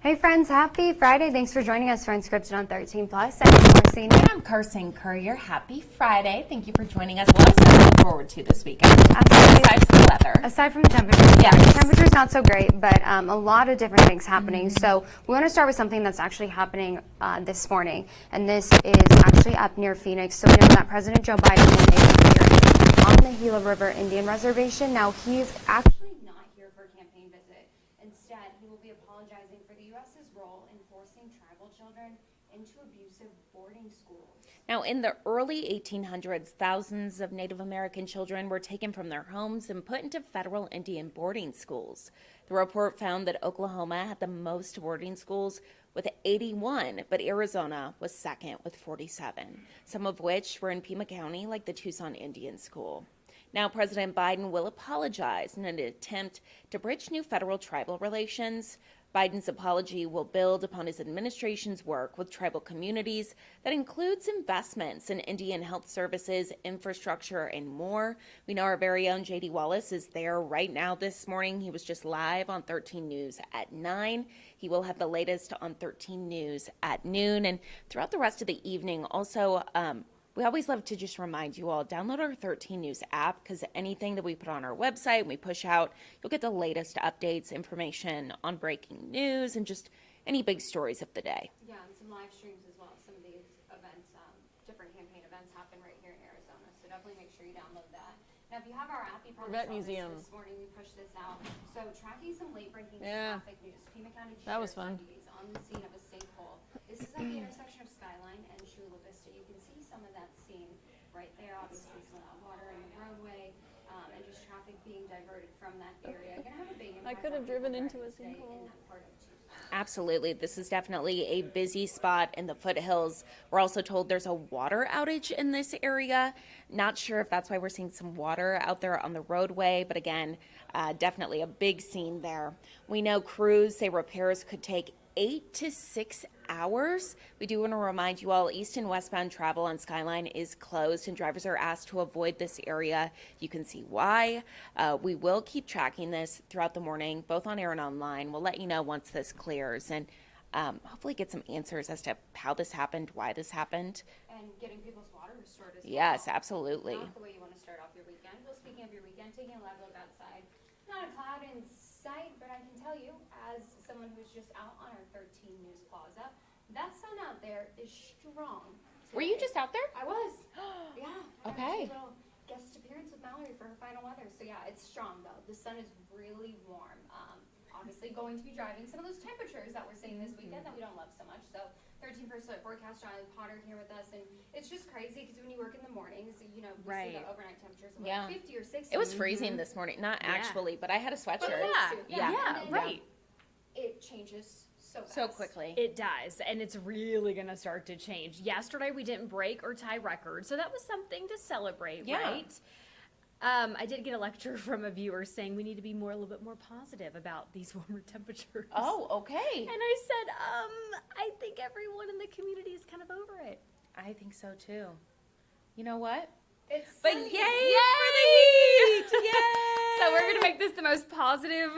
Hey friends, happy Friday. Thanks for joining us for Unscripted on 13 Plus. I'm Marcine. I'm Carson Courier. Happy Friday. Thank you for joining us. A lot of stuff to look forward to this weekend. Absolutely. Besides the weather. Aside from the temperature. Yes. The temperature's not so great, but a lot of different things happening. So we want to start with something that's actually happening this morning. And this is actually up near Phoenix. So we know that President Joe Biden will make a hearing on the Gila River Indian Reservation. Now, he's actually not here for a campaign visit. Instead, he will be apologizing for the U.S.'s role in forcing tribal children into abusive boarding schools. Now, in the early 1800s, thousands of Native American children were taken from their homes and put into federal Indian boarding schools. The report found that Oklahoma had the most boarding schools with 81, but Arizona was second with 47, some of which were in Pima County, like the Tucson Indian School. Now, President Biden will apologize in an attempt to bridge new federal tribal relations. Biden's apology will build upon his administration's work with tribal communities that includes investments in Indian health services, infrastructure, and more. We know our very own J.D. Wallace is there right now this morning. He was just live on 13 News at 9. He will have the latest on 13 News at noon. And throughout the rest of the evening, also, we always love to just remind you all, download our 13 News app, because anything that we put on our website and we push out, you'll get the latest updates, information on breaking news, and just any big stories of the day. Yeah, and some live streams as well. Some of these events, different campaign events happen right here in Arizona, so definitely make sure you download that. Now, if you have our app, you probably saw this morning. We pushed this out. So tracking some late-breaking traffic news. Pima County Sheriff's deputies on the scene of a sinkhole. This is at the intersection of Skyline and Chula Vista. You can see some of that scene right there. Obviously, some water in the roadway, and just traffic being diverted from that area. Gonna have a big impact. I could have driven into a sinkhole. In that part of Tucson. Absolutely. This is definitely a busy spot in the foothills. We're also told there's a water outage in this area. Not sure if that's why we're seeing some water out there on the roadway, but again, definitely a big scene there. We know crews say repairs could take 8 to 6 hours. We do want to remind you all, east and westbound travel on Skyline is closed and drivers are asked to avoid this area. You can see why. We will keep tracking this throughout the morning, both on air and online. We'll let you know once this clears and hopefully get some answers as to how this happened, why this happened. And getting people's water restored as well. Yes, absolutely. Not the way you want to start off your weekend. Well, speaking of your weekend, taking a live look outside. Not a cloud in sight, but I can tell you, as someone who's just out on our 13 News Plaza, that sun out there is strong today. Were you just out there? I was. Yeah. Okay. I had a little guest appearance with Mallory for her final weather. So yeah, it's strong though. The sun is really warm. Obviously going to be driving some of those temperatures that we're seeing this weekend that we don't love so much. So 13% forecast, Riley Potter here with us, and it's just crazy because when you work in the mornings, you know, we see the overnight temperatures of like 50 or 60. It was freezing this morning, not actually, but I had a sweatshirt. Right. It changes so fast. So quickly. It does, and it's really going to start to change. Yesterday, we didn't break or tie records, so that was something to celebrate, right? I did get a lecture from a viewer saying we need to be a little bit more positive about these warmer temperatures. Oh, okay. And I said, I think everyone in the community is kind of over it. I think so too. You know what? It's But sunny. yay for the heat! Yay! So we're going to make this the most positive.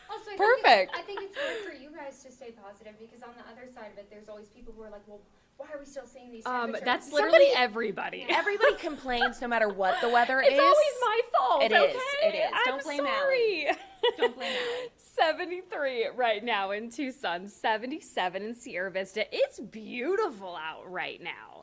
Also, Perfect. I think it's hard for you guys to stay positive because on the other side of it, there's always people who are like, well, why are we still seeing these temperatures? That's literally everybody. Everybody complains no matter what the weather is. It's always my fault. It is. Okay? It is. Don't blame Allie. Don't blame Allie. 73 right now in Tucson, 77 in Sierra Vista. It's beautiful out right now.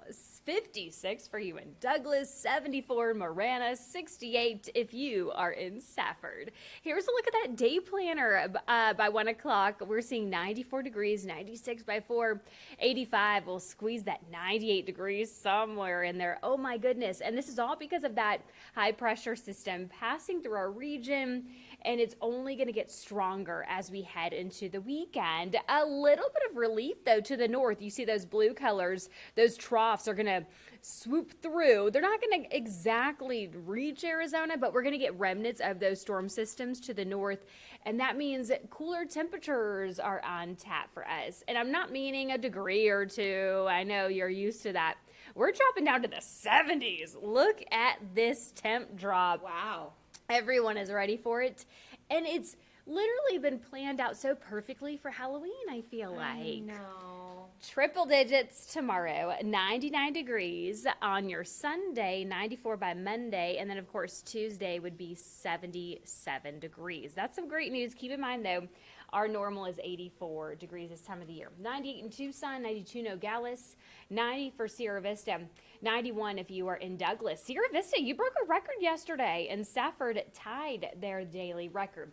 56 for you in Douglas, 74 in Marana, 68 if you are in Safford. Here's a look at that day planner. By 1 o'clock, we're seeing 94 degrees, 96 by 4, 85. We'll squeeze that 98 degrees somewhere in there. Oh my goodness. And this is all because of that high pressure system passing through our region, and it's only going to get stronger as we head into the weekend. A little bit of relief, though, to the north. You see those blue colors. Those troughs are going to swoop through. They're not going to exactly reach Arizona, but we're going to get remnants of those storm systems to the north, and that means that cooler temperatures are on tap for us. And I'm not meaning a degree or two. I know you're used to that. We're dropping down to the 70s. Look at this temp drop. Wow. Everyone is ready for it. And it's literally been planned out so perfectly for Halloween, I feel like. No. Triple digits tomorrow, 99 degrees on your Sunday, 94 by Monday, and then of course Tuesday would be 77 degrees. That's some great news. Keep in mind though, our normal is 84 degrees this time of the year. 98 in Tucson, 92 Nogales, 90 for Sierra Vista, 91 if you are in Douglas. Sierra Vista, you broke a record yesterday, and Stafford tied their daily record.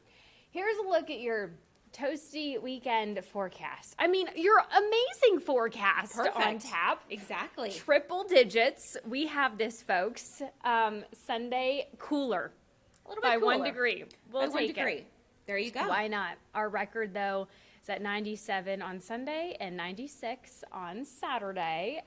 Here's a look at your toasty weekend forecast. I mean, your amazing forecast on tap. Exactly. Triple digits. We have this, folks. Sunday, cooler. A little bit by cooler. 1 degree. We'll By 1 take degree. it. There you go. Why not? Our record, though, is at 97 on Sunday and 96 on Saturday.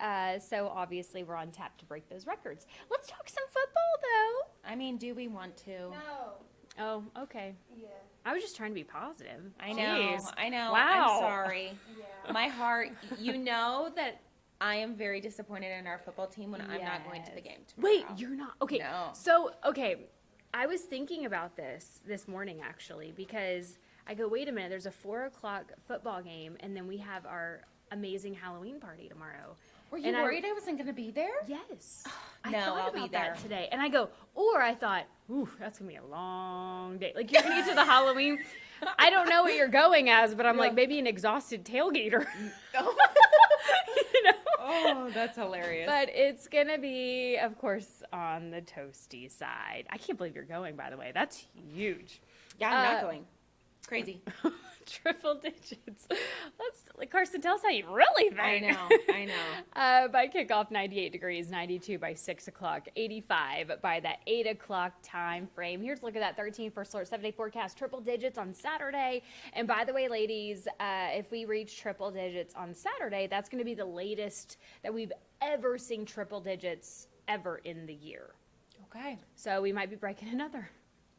So obviously we're on tap to break those records. Let's talk some football, though. I mean, do we want to? No. Oh, okay. Yeah. I was just trying to be positive. I know. Jeez. I know. Wow. I'm sorry. Yeah. My heart, you know that I am very disappointed in our football team when I'm not going to the game tomorrow. Wait, you're not? Okay. No. So, okay. I was thinking about this morning, actually, because I go, wait a minute, there's a 4 o'clock football game, and then we have our amazing Halloween party tomorrow. Were you worried I wasn't going to be there? Yes. I No, thought I'll about be there. that today. And I go, or I thought, ooh, that's going to be a long day. Like, you're going to get to the Halloween. I don't know what you're going as, but I'm like, maybe an exhausted tailgater. You know? Oh, that's hilarious. But it's going to be, of course, on the toasty side. I can't believe you're going, by the way. That's huge. Yeah, I'm not going. Crazy. Triple digits. Carson, tell us how you really think. I know. By kickoff, 98 degrees, 92 by 6 o'clock, 85 by that 8 o'clock time frame. Here's a look at that 13 first alert 7-day forecast, triple digits on Saturday. And by the way, ladies, if we reach triple digits on Saturday, that's going to be the latest that we've ever seen triple digits ever in the year. Okay. So we might be breaking another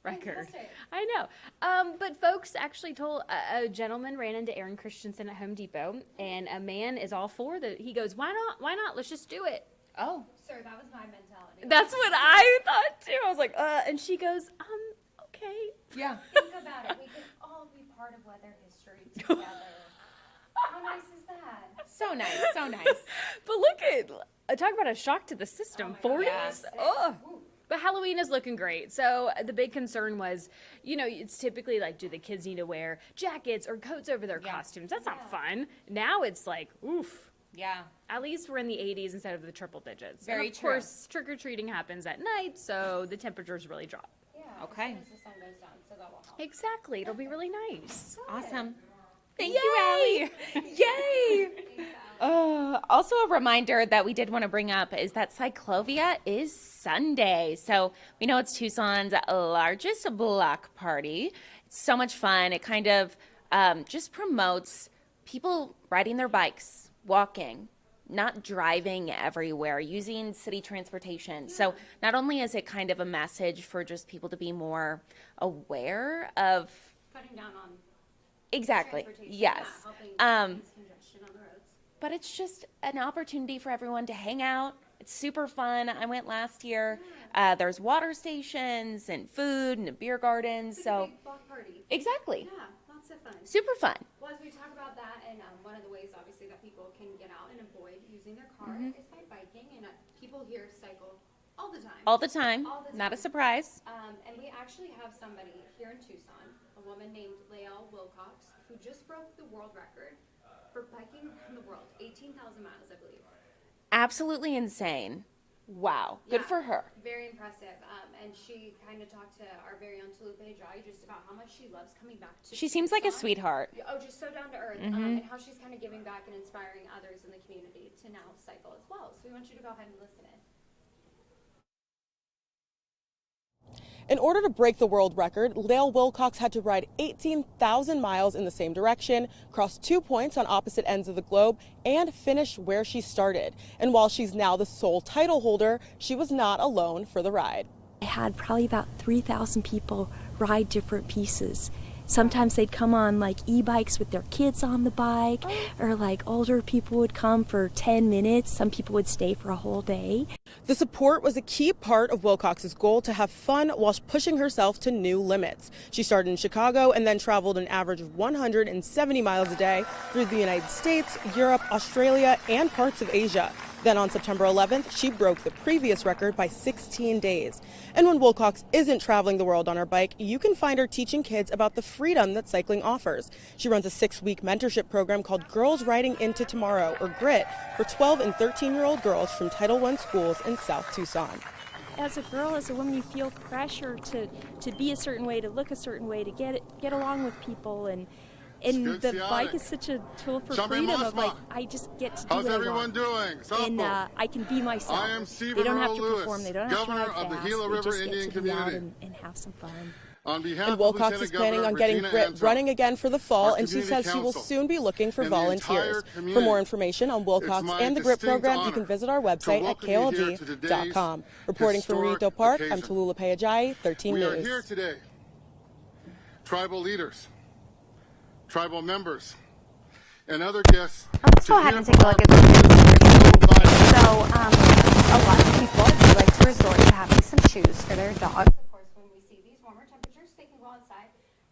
record. Fantastic. I know. But folks actually told a gentleman ran into Aaron Christensen at Home Depot, and a man is all for the. He goes, "Why not? Why not? Let's just do it." Oh. Sir, that was my mentality. That's what I thought too. I was like, and she goes, okay. Yeah. Think about it. We could all be part of weather history together. How nice is that? So nice. So nice. But look at talk about a shock to the system. 40s. Yes. Ugh. But Halloween is looking great. So the big concern was, it's typically like, do the kids need to wear jackets or coats over their costumes? That's not fun. Now it's like, oof. Yeah. At least we're in the 80s instead of the triple digits. Very and of true. course, trick-or-treating happens at night, so the temperatures really drop. Yeah. Okay. As soon as the sun goes down, so that will help. Exactly. It'll be really nice. Awesome. Thank you, Allie. Yay! Also a reminder that we did want to bring up is that Cyclovia is Sunday. So we know it's Tucson's largest block party. It's so much fun. It kind of just promotes people riding their bikes, walking, not driving everywhere, using city transportation. So not only is it kind of a message for just people to be more aware of Cutting down on exactly, transportation. yes. Yeah, helping reduce congestion on the roads. But it's just an opportunity for everyone to hang out. It's super fun. I went last year. There's water stations and food and beer gardens. It's So a big block party. exactly, Yeah, lots of fun. super fun. Well, as we talk about that, and one of the ways, obviously, that people can get out and avoid using their car is by biking. And people here cycle all the time. All the time. All the Not a time. surprise. And we actually have somebody here in Tucson, a woman named Lael Wilcox, who just broke the world record for biking around the world, 18,000 miles, I believe. Absolutely insane. Wow. Good Yeah, for her. Very impressive. And she kind of talked to our very own Tulupe Jai just about how much she loves coming back to She seems like a Tucson. sweetheart. Oh, just so down to earth. And how she's kind of giving back and inspiring others in the community to now cycle as well. So we want you to go ahead and listen in. In order to break the world record, Lael Wilcox had to ride 18,000 miles in the same direction, cross 2 points on opposite ends of the globe, and finish where she started. And while she's now the sole title holder, she was not alone for the ride. I had probably about 3,000 people ride different pieces. Sometimes they'd come on like e-bikes with their kids on the bike, or like older people would come for 10 minutes. Some people would stay for a whole day. The support was a key part of Wilcox's goal to have fun while pushing herself to new limits. She started in Chicago and then traveled an average of 170 miles a day through the United States, Europe, Australia, and parts of Asia. Then on September 11th, she broke the previous record by 16 days. And when Wilcox isn't traveling the world on her bike, you can find her teaching kids about the freedom that cycling offers. She runs a 6-week mentorship program called Girls Riding Into Tomorrow, or GRIT, for 12 and 13-year-old girls from Title I schools in South Tucson. As a girl, as a woman, you feel pressure to be a certain way, to look a certain way, to get along with people, and the bike is such a tool for freedom of like, I just get to do what I want. How's everyone doing? And I can be myself. I am Stephen They don't have to Earl perform, they don't Governor have to of the ride Gila fast, River they just Indian get to be out community. and have some fun. On behalf And Wilcox of is Lieutenant planning Governor on getting Regina GRIT Anto, running again for the fall, our and she community says she will council, soon be looking for and the entire volunteers. For community, more information on Wilcox it's my and the GRIT distinct program, you honor can visit our website at to welcome you here to KLD.com. today's Reporting from historic Rito Park, I'm occasion. Tallulah Payajai, 13 We News. are here today, tribal leaders, tribal members, and other guests. Let's go ahead and take a look at some news first. So, a lot of people do like to resort to having some shoes for their dogs. Of course, when we see these warmer temperatures, they can go outside.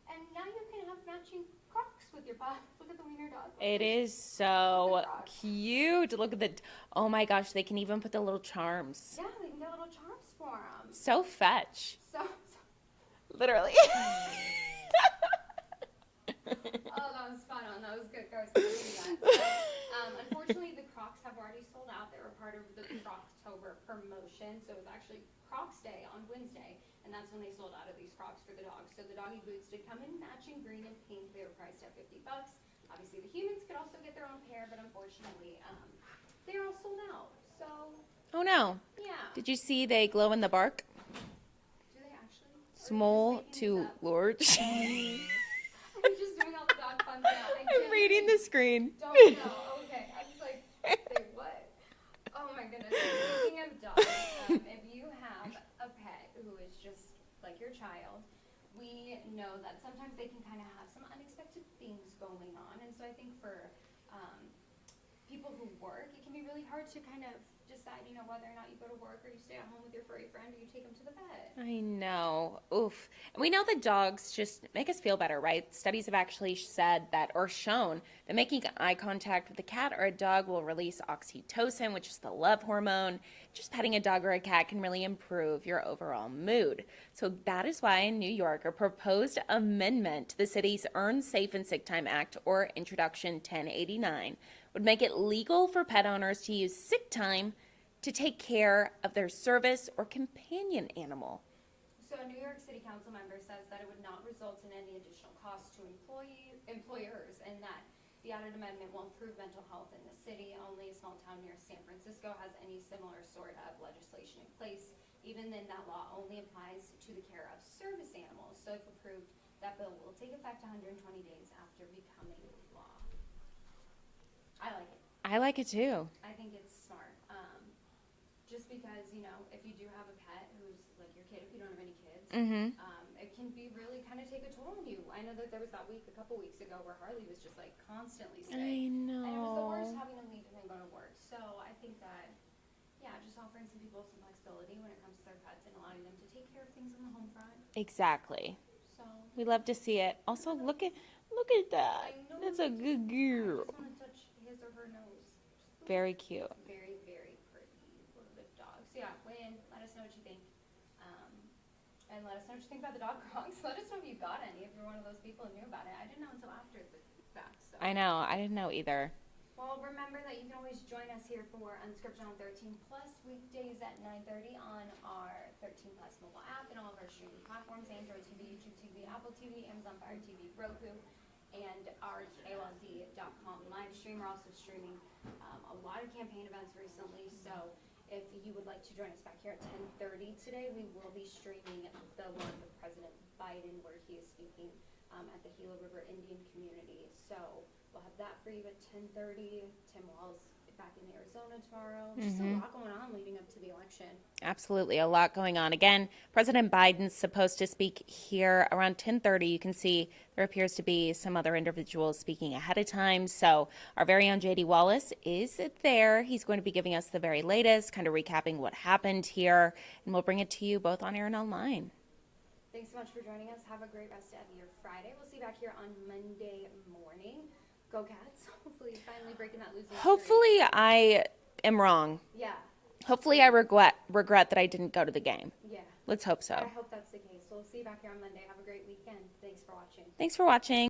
And now you can have matching Crocs with your butt. Look at the wiener dog. It is so cute. Look at the, oh my gosh, they can even put the little charms. Yeah, they can get little charms for them. So fetch. So Literally. oh, that was fun. That was good, guys. Unfortunately, the Crocs have already sold out. They were part of the Croctober promotion. So it was actually Crocs Day on Wednesday. And that's when they sold out of these Crocs for the dogs. So the doggy boots did come in matching green and pink. They were priced at $50. Obviously, the humans could also get their own pair, but unfortunately, they're all sold out. So, Oh no. yeah. Did you see they glow in the bark? Do they actually? Small to large. I'm just doing all the dog fun now. I'm reading the screen. Don't know. Okay. I was like, say what? Oh my goodness. Speaking of dogs, if you have a pet who is just like your child, we know that sometimes they can kind of have some unexpected things going on. And so I think for people who work, it can be really hard to kind of decide, whether or not you go to work or you stay at home with your furry friend or you take them to the vet. I know. Oof. And we know that dogs just make us feel better, right? Studies have actually said that, or shown, that making eye contact with a cat or a dog will release oxytocin, which is the love hormone. Just petting a dog or a cat can really improve your overall mood. So that is why in New York, a proposed amendment to the city's Earn Safe and Sick Time Act, or Introduction 1089, would make it legal for pet owners to use sick time to take care of their service or companion animal. So a New York City Council member says that it would not result in any additional costs to employers, and that the added amendment will improve mental health in the city. Only a small town near San Francisco has any similar sort of legislation in place. Even then, that law only applies to the care of service animals. So if approved, that bill will take effect 120 days after becoming law. I like it. I like it too. I think it's smart. Just because, if you do have a pet who's like your kid, if you don't have any kids, it can be really kind of take a toll on you. I know that there was that week, a couple weeks ago, where Harley was just like constantly sick. I know. And it was the worst having to leave and then go to work. So I think that, just offering some people some flexibility when it comes to their pets and allowing them to take care of things on the home front. Exactly. So We love to see it. Also, look at that. That's a good girl. I just want to touch his or her nose. Very cute. Very, very pretty little bit dog. So yeah, weigh in, let us know what you think. And let us know what you think about the dog Crocs. Let us know if you got any, if you're one of those people who knew about it. I didn't know until after the fact. So. I know. I didn't know either. Well, remember that you can always join us here for Unscripted on 13 Plus weekdays at 9:30 on our 13 Plus mobile app and all of our streaming platforms: Android TV, YouTube TV, Apple TV, Amazon Fire TV, Roku, and our KLD.com live stream. We're also streaming a lot of campaign events recently, so if you would like to join us back here at 10:30 today, we will be streaming the one with President Biden where he is speaking at the Gila River Indian community. So we'll have that for you at 10:30. Tim Walls back in Arizona tomorrow. Just a lot going on leading up to the election. Absolutely, a lot going on. Again, President Biden's supposed to speak here around 10:30. You can see there appears to be some other individuals speaking ahead of time. So our very own JD Wallace is there. He's going to be giving us the very latest, kind of recapping what happened here, and we'll bring it to you both on air and online. Thanks so much for joining us. Have a great rest of your Friday. We'll see you back here on Monday morning. Go Cats. Hopefully you're finally breaking that losing streak. Hopefully I am wrong. Yeah. Hopefully I regret that I didn't go to the game. Yeah. Let's hope so. I hope that's the case. So we'll see you back here on Monday. Have a great weekend. Thanks for watching. Thanks for watching.